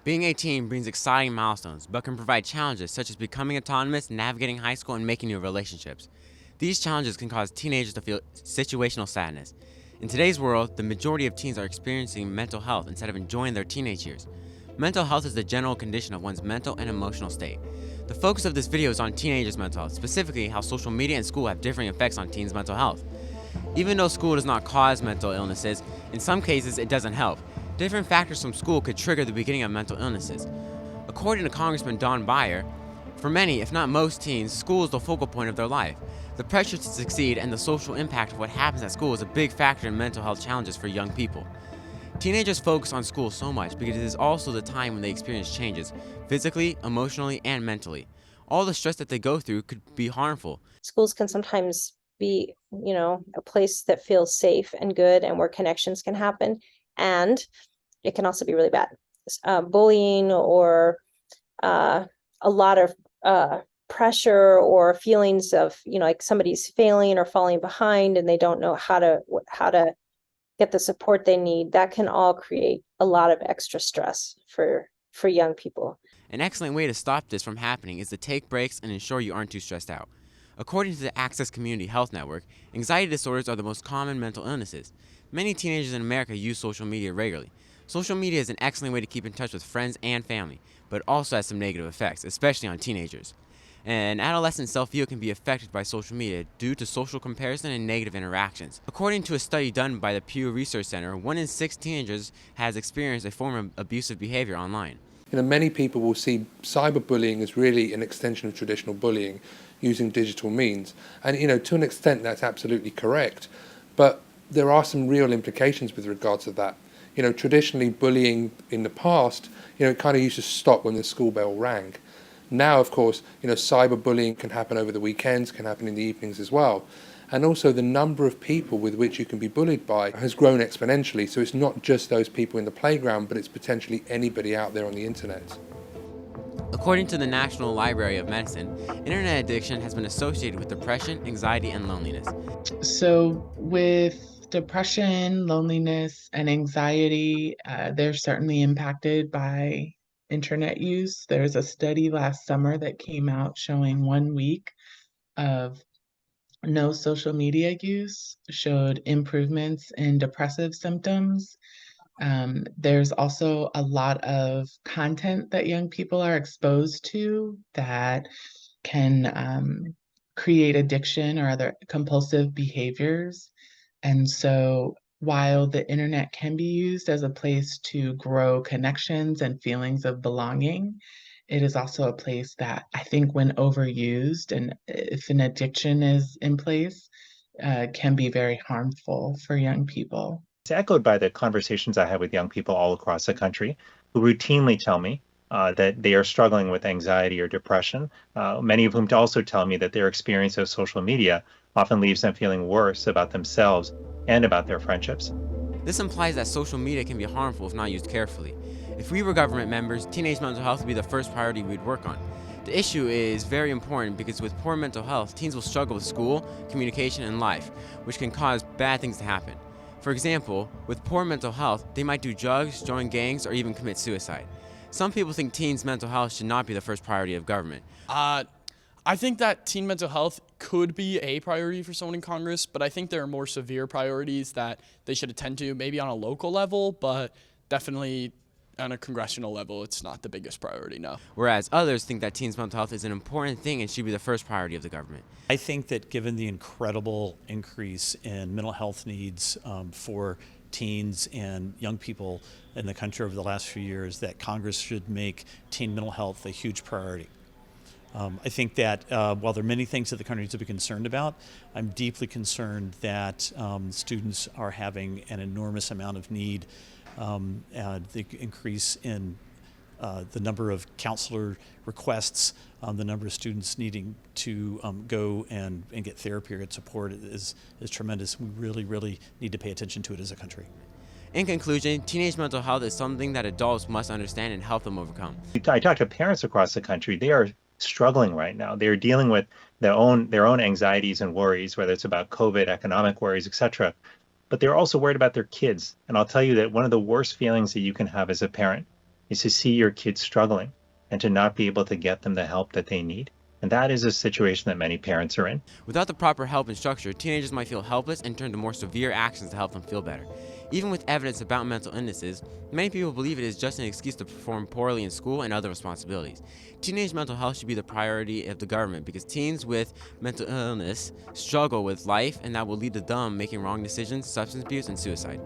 Being a teen brings exciting milestones, but can provide challenges such as becoming autonomous, navigating high school, and making new relationships. These challenges can cause teenagers to feel situational sadness. In today's world, the majority of teens are experiencing mental health instead of enjoying their teenage years. Mental health is the general condition of one's mental and emotional state. The focus of this video is on teenagers' mental health, specifically how social media and school have differing effects on teens' mental health. Even though school does not cause mental illnesses, in some cases it doesn't help. Different factors from school could trigger the beginning of mental illnesses. According to Congressman Don Beyer, for many, if not most teens, school is the focal point of their life. The pressure to succeed and the social impact of what happens at school is a big factor in mental health challenges for young people. Teenagers focus on school so much because it is also the time when they experience changes, physically, emotionally, and mentally. All the stress that they go through could be harmful. Schools can sometimes be, a place that feels safe and good and where connections can happen. And it can also be really bad. Bullying or a lot of pressure or feelings of, like somebody's failing or falling behind and they don't know how to get the support they need. That can all create a lot of extra stress for young people. An excellent way to stop this from happening is to take breaks and ensure you aren't too stressed out. According to the Access Community Health Network, anxiety disorders are the most common mental illnesses. Many teenagers in America use social media regularly. Social media is an excellent way to keep in touch with friends and family, but also has some negative effects, especially on teenagers. And adolescent self-view can be affected by social media due to social comparison and negative interactions. According to a study done by the Pew Research Center, 1 in 6 teenagers has experienced a form of abusive behavior online. Many people will see cyberbullying as really an extension of traditional bullying using digital means. And, to an extent, that's absolutely correct. But there are some real implications with regards to that. Traditionally bullying in the past, it kind of used to stop when the school bell rang. Now, of course, cyberbullying can happen over the weekends, can happen in the evenings as well. And also the number of people with which you can be bullied by has grown exponentially. So it's not just those people in the playground, but it's potentially anybody out there on the internet. According to the National Library of Medicine, internet addiction has been associated with depression, anxiety, and loneliness. So with depression, loneliness, and anxiety, they're certainly impacted by internet use. There's a study last summer that came out showing 1 week of no social media use showed improvements in depressive symptoms. There's also a lot of content that young people are exposed to that can create addiction or other compulsive behaviors. And so while the internet can be used as a place to grow connections and feelings of belonging, it is also a place that I think when overused and if an addiction is in place, can be very harmful for young people. It's echoed by the conversations I have with young people all across the country who routinely tell me that they are struggling with anxiety or depression, many of whom also tell me that their experience of social media often leaves them feeling worse about themselves and about their friendships. This implies that social media can be harmful if not used carefully. If we were government members, teenage mental health would be the first priority we'd work on. The issue is very important because with poor mental health, teens will struggle with school, communication, and life, which can cause bad things to happen. For example, with poor mental health, they might do drugs, join gangs, or even commit suicide. Some people think teens' mental health should not be the first priority of government. I think that teen mental health could be a priority for someone in Congress, but I think there are more severe priorities that they should attend to, maybe on a local level, but definitely on a congressional level, it's not the biggest priority, no. Whereas others think that teens' mental health is an important thing and should be the first priority of the government. I think that given the incredible increase in mental health needs for teens and young people in the country over the last few years, that Congress should make teen mental health a huge priority. I think that while there are many things that the country needs to be concerned about, I'm deeply concerned that students are having an enormous amount of need. The increase in the number of counselor requests, the number of students needing to go and get therapy or get support is tremendous. We really need to pay attention to it as a country. In conclusion, teenage mental health is something that adults must understand and help them overcome. I talk to parents across the country. They are struggling right now. They're dealing with their own anxieties and worries, whether it's about COVID, economic worries, etc. But they're also worried about their kids. And I'll tell you that one of the worst feelings that you can have as a parent is to see your kids struggling and to not be able to get them the help that they need. And that is a situation that many parents are in. Without the proper help and structure, teenagers might feel helpless and turn to more severe actions to help them feel better. Even with evidence about mental illnesses, many people believe it is just an excuse to perform poorly in school and other responsibilities. Teenage mental health should be the priority of the government because teens with mental illness struggle with life, and that will lead to them making wrong decisions, substance abuse, and suicide.